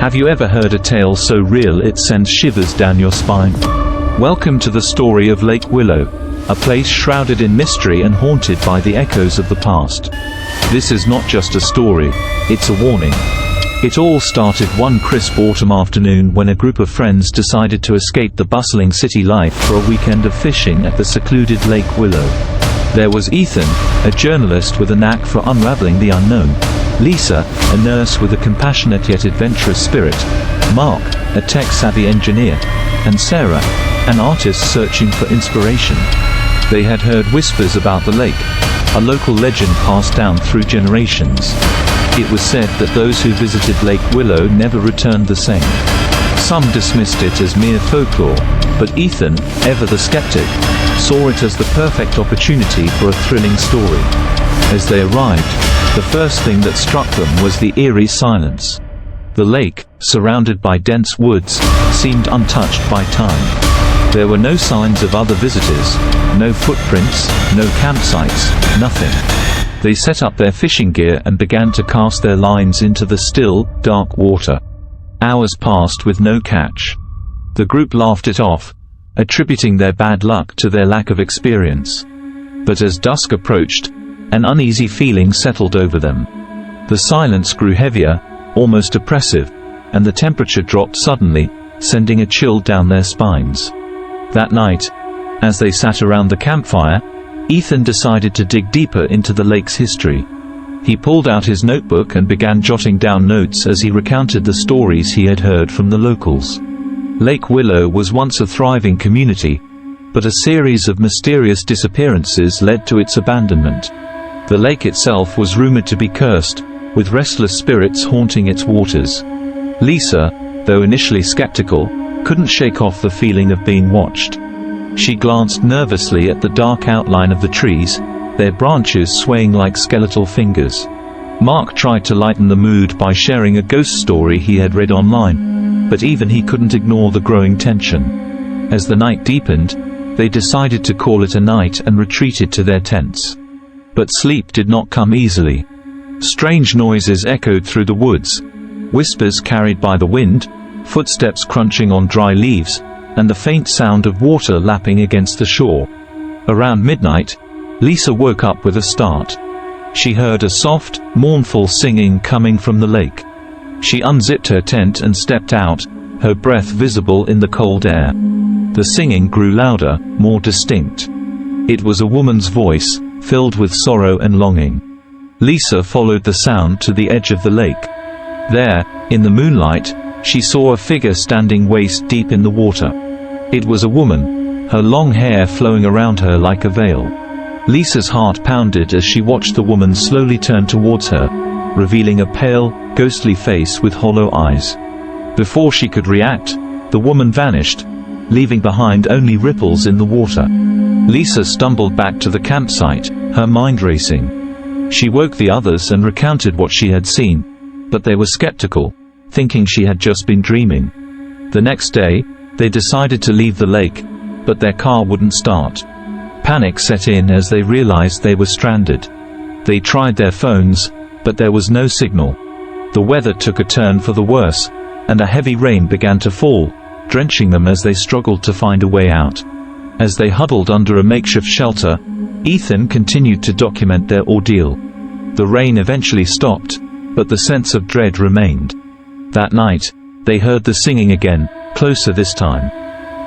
Have you ever heard a tale so real it sends shivers down your spine? Welcome to the story of Lake Willow, a place shrouded in mystery and haunted by the echoes of the past. This is not just a story, it's a warning. It all started one crisp autumn afternoon when a group of friends decided to escape the bustling city life for a weekend of fishing at the secluded Lake Willow. There was Ethan, a journalist with a knack for unraveling the unknown; Lisa, a nurse with a compassionate yet adventurous spirit; Mark, a tech-savvy engineer; and Sarah, an artist searching for inspiration. They had heard whispers about the lake, a local legend passed down through generations. It was said that those who visited Lake Willow never returned the same. Some dismissed it as mere folklore, but Ethan, ever the skeptic, saw it as the perfect opportunity for a thrilling story. As they arrived, the first thing that struck them was the eerie silence. The lake, surrounded by dense woods, seemed untouched by time. There were no signs of other visitors, no footprints, no campsites, nothing. They set up their fishing gear and began to cast their lines into the still, dark water. Hours passed with no catch. The group laughed it off, attributing their bad luck to their lack of experience. But as dusk approached, an uneasy feeling settled over them. The silence grew heavier, almost oppressive, and the temperature dropped suddenly, sending a chill down their spines. That night, as they sat around the campfire, Ethan decided to dig deeper into the lake's history. He pulled out his notebook and began jotting down notes as he recounted the stories he had heard from the locals. Lake Willow was once a thriving community, but a series of mysterious disappearances led to its abandonment. The lake itself was rumored to be cursed, with restless spirits haunting its waters. Lisa, though initially skeptical, couldn't shake off the feeling of being watched. She glanced nervously at the dark outline of the trees, their branches swaying like skeletal fingers. Mark tried to lighten the mood by sharing a ghost story he had read online, but even he couldn't ignore the growing tension. As the night deepened, they decided to call it a night and retreated to their tents. But sleep did not come easily. Strange noises echoed through the woods, whispers carried by the wind, footsteps crunching on dry leaves, and the faint sound of water lapping against the shore. Around midnight, Lisa woke up with a start. She heard a soft, mournful singing coming from the lake. She unzipped her tent and stepped out, her breath visible in the cold air. The singing grew louder, more distinct. It was a woman's voice, filled with sorrow and longing. Lisa followed the sound to the edge of the lake. There, in the moonlight, she saw a figure standing waist deep in the water. It was a woman, her long hair flowing around her like a veil. Lisa's heart pounded as she watched the woman slowly turn towards her, revealing a pale, ghostly face with hollow eyes. Before she could react, the woman vanished, leaving behind only ripples in the water. Lisa stumbled back to the campsite, her mind racing. She woke the others and recounted what she had seen, but they were skeptical, thinking she had just been dreaming. The next day, they decided to leave the lake, but their car wouldn't start. Panic set in as they realized they were stranded. They tried their phones, but there was no signal. The weather took a turn for the worse, and a heavy rain began to fall, drenching them as they struggled to find a way out. As they huddled under a makeshift shelter, Ethan continued to document their ordeal. The rain eventually stopped, but the sense of dread remained. That night, they heard the singing again, closer this time.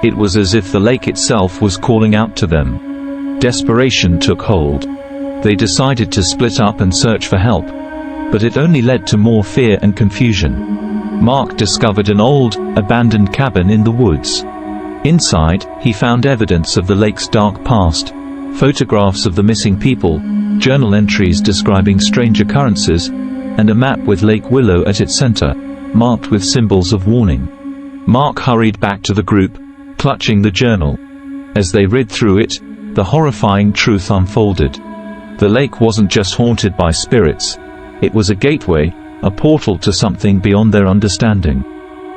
It was as if the lake itself was calling out to them. Desperation took hold. They decided to split up and search for help, but it only led to more fear and confusion. Mark discovered an old, abandoned cabin in the woods. Inside, he found evidence of the lake's dark past, photographs of the missing people, journal entries describing strange occurrences, and a map with Lake Willow at its center, marked with symbols of warning. Mark hurried back to the group, clutching the journal. As they read through it, the horrifying truth unfolded. The lake wasn't just haunted by spirits. It was a gateway, a portal to something beyond their understanding.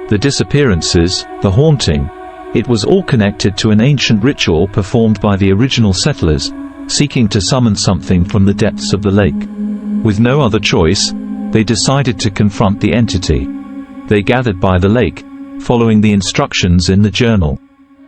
The disappearances, the haunting, it was all connected to an ancient ritual performed by the original settlers, seeking to summon something from the depths of the lake. With no other choice, they decided to confront the entity. They gathered by the lake, following the instructions in the journal.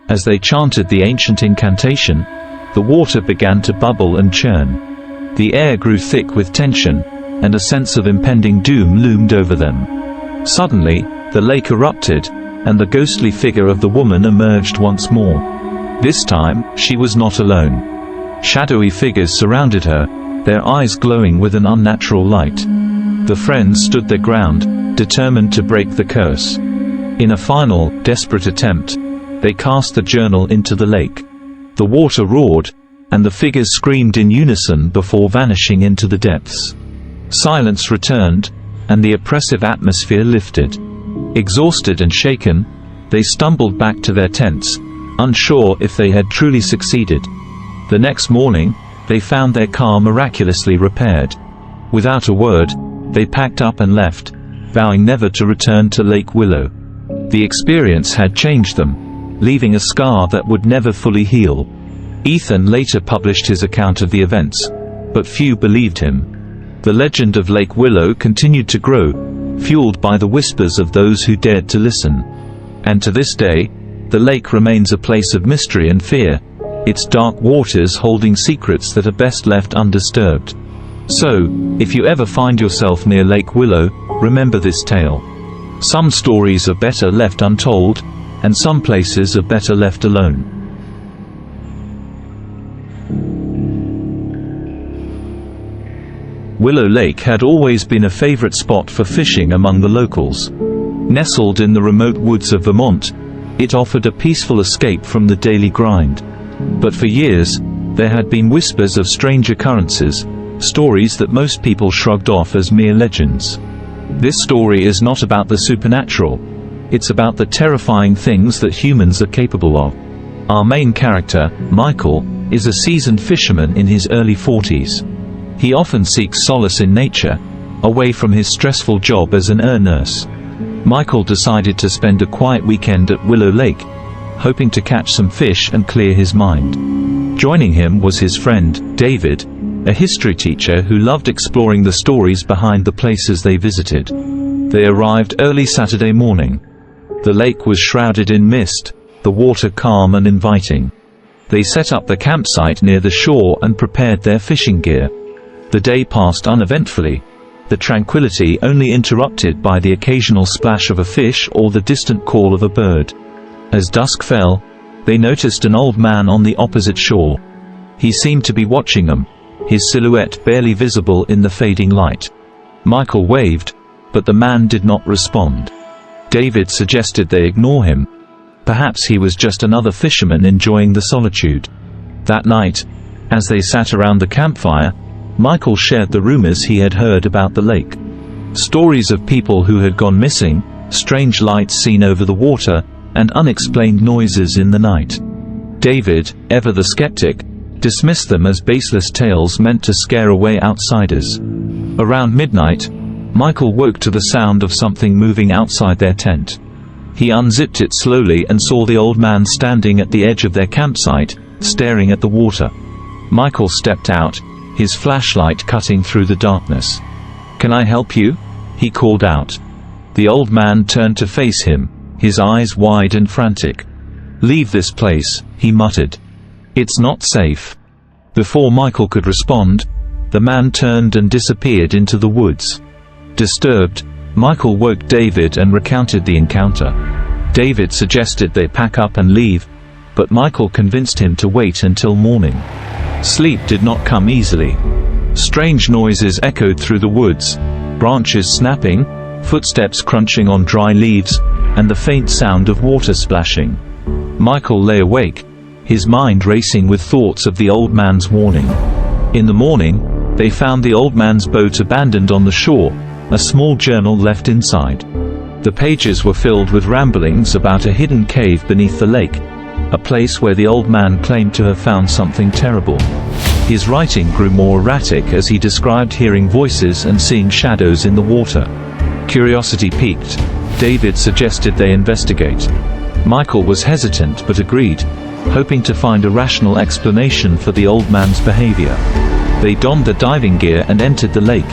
As they chanted the ancient incantation, the water began to bubble and churn. The air grew thick with tension, and a sense of impending doom loomed over them. Suddenly, the lake erupted, and the ghostly figure of the woman emerged once more. This time, she was not alone. Shadowy figures surrounded her, their eyes glowing with an unnatural light. The friends stood their ground, determined to break the curse. In a final, desperate attempt, they cast the journal into the lake. The water roared, and the figures screamed in unison before vanishing into the depths. Silence returned, and the oppressive atmosphere lifted. Exhausted and shaken, they stumbled back to their tents, unsure if they had truly succeeded. The next morning, they found their car miraculously repaired. Without a word, they packed up and left, vowing never to return to Lake Willow. The experience had changed them, leaving a scar that would never fully heal. Ethan later published his account of the events, but few believed him. The legend of Lake Willow continued to grow, fueled by the whispers of those who dared to listen. And to this day, the lake remains a place of mystery and fear, its dark waters holding secrets that are best left undisturbed. So, if you ever find yourself near Lake Willow, remember this tale. Some stories are better left untold, and some places are better left alone. Willow Lake had always been a favorite spot for fishing among the locals. Nestled in the remote woods of Vermont, it offered a peaceful escape from the daily grind. But for years, there had been whispers of strange occurrences, stories that most people shrugged off as mere legends. This story is not about the supernatural. It's about the terrifying things that humans are capable of. Our main character, Michael, is a seasoned fisherman in his early 40s. He often seeks solace in nature, away from his stressful job as an air nurse. Michael decided to spend a quiet weekend at Willow Lake, hoping to catch some fish and clear his mind. Joining him was his friend, David, a history teacher who loved exploring the stories behind the places they visited. They arrived early Saturday morning. The lake was shrouded in mist, the water calm and inviting. They set up the campsite near the shore and prepared their fishing gear. The day passed uneventfully, the tranquility only interrupted by the occasional splash of a fish or the distant call of a bird. As dusk fell, they noticed an old man on the opposite shore. He seemed to be watching them, his silhouette barely visible in the fading light. Michael waved, but the man did not respond. David suggested they ignore him. Perhaps he was just another fisherman enjoying the solitude. That night, as they sat around the campfire, Michael shared the rumors he had heard about the lake. Stories of people who had gone missing, strange lights seen over the water, and unexplained noises in the night. David, ever the skeptic, dismissed them as baseless tales meant to scare away outsiders. Around midnight, Michael woke to the sound of something moving outside their tent. He unzipped it slowly and saw the old man standing at the edge of their campsite, staring at the water. Michael stepped out, his flashlight cutting through the darkness. "Can I help you?" he called out. The old man turned to face him, his eyes wide and frantic. "Leave this place," he muttered. "It's not safe." Before Michael could respond, the man turned and disappeared into the woods. Disturbed, Michael woke David and recounted the encounter. David suggested they pack up and leave, but Michael convinced him to wait until morning. Sleep did not come easily. Strange noises echoed through the woods, branches snapping, footsteps crunching on dry leaves, and the faint sound of water splashing. Michael lay awake, his mind racing with thoughts of the old man's warning. In the morning, they found the old man's boat abandoned on the shore, a small journal left inside. The pages were filled with ramblings about a hidden cave beneath the lake, a place where the old man claimed to have found something terrible. His writing grew more erratic as he described hearing voices and seeing shadows in the water. Curiosity piqued, David suggested they investigate. Michael was hesitant but agreed, hoping to find a rational explanation for the old man's behavior. They donned their diving gear and entered the lake,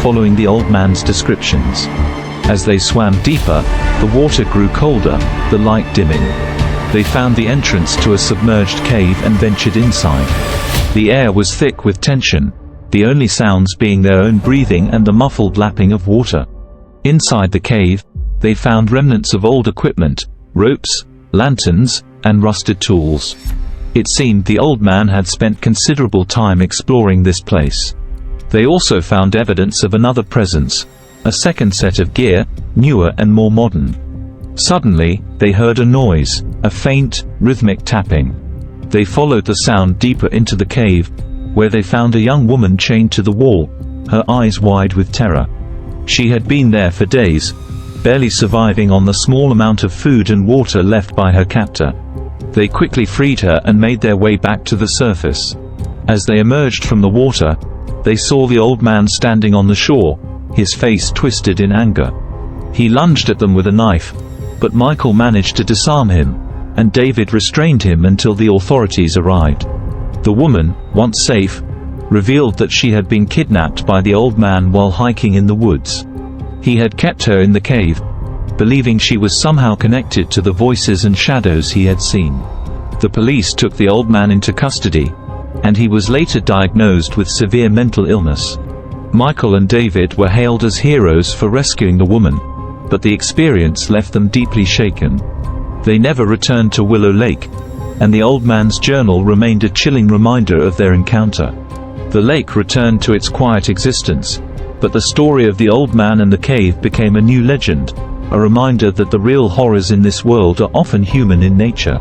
following the old man's descriptions. As they swam deeper, the water grew colder, the light dimming. They found the entrance to a submerged cave and ventured inside. The air was thick with tension, the only sounds being their own breathing and the muffled lapping of water. Inside the cave, they found remnants of old equipment, ropes, lanterns, and rusted tools. It seemed the old man had spent considerable time exploring this place. They also found evidence of another presence, a second set of gear, newer and more modern. Suddenly, they heard a noise, a faint, rhythmic tapping. They followed the sound deeper into the cave, where they found a young woman chained to the wall, her eyes wide with terror. She had been there for days, barely surviving on the small amount of food and water left by her captor. They quickly freed her and made their way back to the surface. As they emerged from the water, they saw the old man standing on the shore, his face twisted in anger. He lunged at them with a knife, but Michael managed to disarm him, and David restrained him until the authorities arrived. The woman, once safe, revealed that she had been kidnapped by the old man while hiking in the woods. He had kept her in the cave, believing she was somehow connected to the voices and shadows he had seen. The police took the old man into custody, and he was later diagnosed with severe mental illness. Michael and David were hailed as heroes for rescuing the woman, but the experience left them deeply shaken. They never returned to Willow Lake, and the old man's journal remained a chilling reminder of their encounter. The lake returned to its quiet existence, but the story of the old man and the cave became a new legend, a reminder that the real horrors in this world are often human in nature.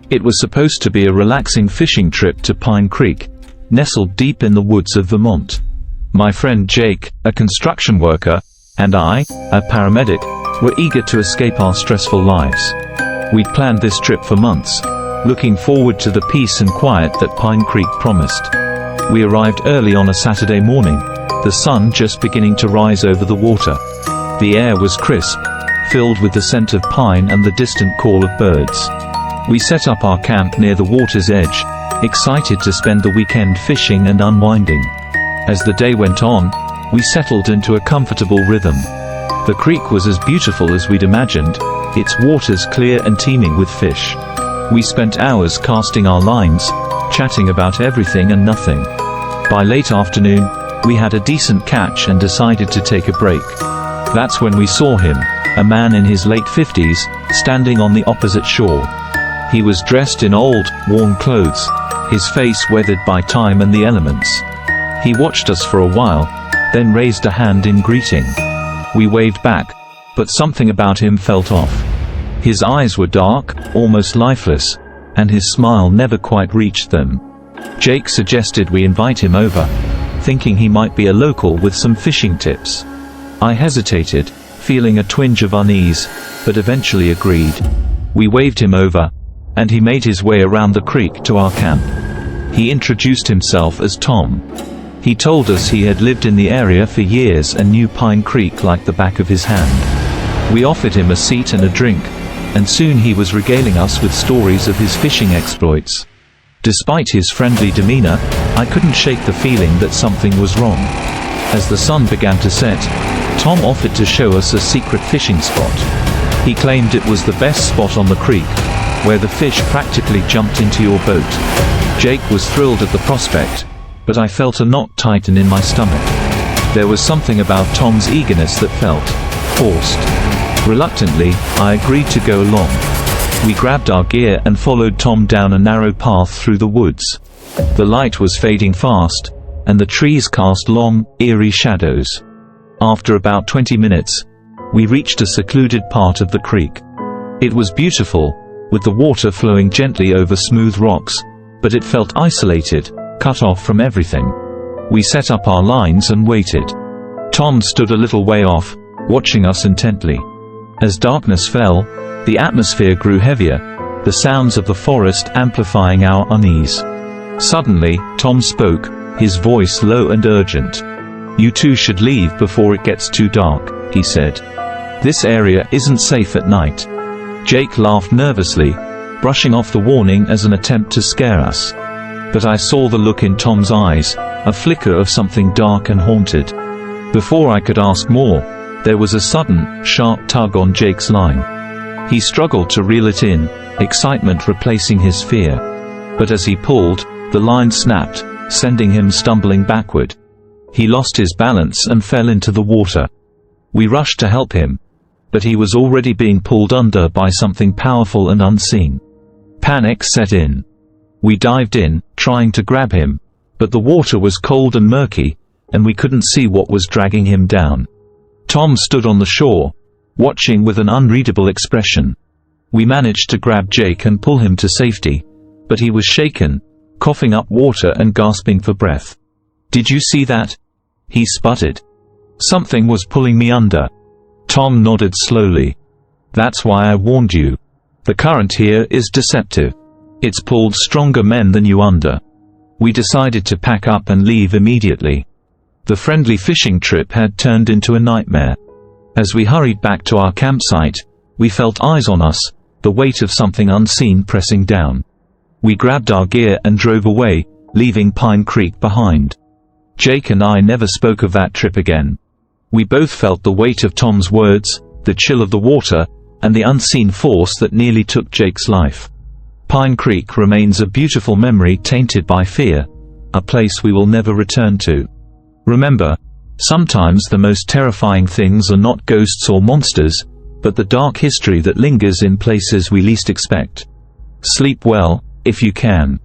It was supposed to be a relaxing fishing trip to Pine Creek, nestled deep in the woods of Vermont. My friend Jake, a construction worker, and I, a paramedic, were eager to escape our stressful lives. We'd planned this trip for months, looking forward to the peace and quiet that Pine Creek promised. We arrived early on a Saturday morning, the sun just beginning to rise over the water. The air was crisp, filled with the scent of pine and the distant call of birds. We set up our camp near the water's edge, excited to spend the weekend fishing and unwinding. As the day went on, we settled into a comfortable rhythm. The creek was as beautiful as we'd imagined, its waters clear and teeming with fish. We spent hours casting our lines, chatting about everything and nothing. By late afternoon, we had a decent catch and decided to take a break. That's when we saw him, a man in his late 50s, standing on the opposite shore. He was dressed in old, worn clothes, his face weathered by time and the elements. He watched us for a while, then raised a hand in greeting. We waved back, but something about him felt off. His eyes were dark, almost lifeless, and his smile never quite reached them. Jake suggested we invite him over, thinking he might be a local with some fishing tips. I hesitated, feeling a twinge of unease, but eventually agreed. We waved him over, and he made his way around the creek to our camp. He introduced himself as Tom. He told us he had lived in the area for years and knew Pine Creek like the back of his hand. We offered him a seat and a drink, and soon he was regaling us with stories of his fishing exploits. Despite his friendly demeanor, I couldn't shake the feeling that something was wrong. As the sun began to set, Tom offered to show us a secret fishing spot. He claimed it was the best spot on the creek, where the fish practically jumped into your boat. Jake was thrilled at the prospect, but I felt a knot tighten in my stomach. There was something about Tom's eagerness that felt forced. Reluctantly, I agreed to go along. We grabbed our gear and followed Tom down a narrow path through the woods. The light was fading fast, and the trees cast long, eerie shadows. After about 20 minutes, we reached a secluded part of the creek. It was beautiful, with the water flowing gently over smooth rocks, but it felt isolated, cut off from everything. We set up our lines and waited. Tom stood a little way off, watching us intently. As darkness fell, the atmosphere grew heavier, the sounds of the forest amplifying our unease. Suddenly, Tom spoke, his voice low and urgent. "You two should leave before it gets too dark," he said. "This area isn't safe at night." Jake laughed nervously, brushing off the warning as an attempt to scare us. But I saw the look in Tom's eyes, a flicker of something dark and haunted. Before I could ask more, there was a sudden, sharp tug on Jake's line. He struggled to reel it in, excitement replacing his fear. But as he pulled, the line snapped, sending him stumbling backward. He lost his balance and fell into the water. We rushed to help him, but he was already being pulled under by something powerful and unseen. Panic set in. We dived in, trying to grab him, but the water was cold and murky, and we couldn't see what was dragging him down. Tom stood on the shore, watching with an unreadable expression. We managed to grab Jake and pull him to safety, but he was shaken, coughing up water and gasping for breath. "Did you see that?" he sputtered. "Something was pulling me under." Tom nodded slowly. "That's why I warned you. The current here is deceptive. It's pulled stronger men than you under." We decided to pack up and leave immediately. The friendly fishing trip had turned into a nightmare. As we hurried back to our campsite, we felt eyes on us, the weight of something unseen pressing down. We grabbed our gear and drove away, leaving Pine Creek behind. Jake and I never spoke of that trip again. We both felt the weight of Tom's words, the chill of the water, and the unseen force that nearly took Jake's life. Pine Creek remains a beautiful memory tainted by fear, a place we will never return to. Remember, sometimes the most terrifying things are not ghosts or monsters, but the dark history that lingers in places we least expect. Sleep well, if you can.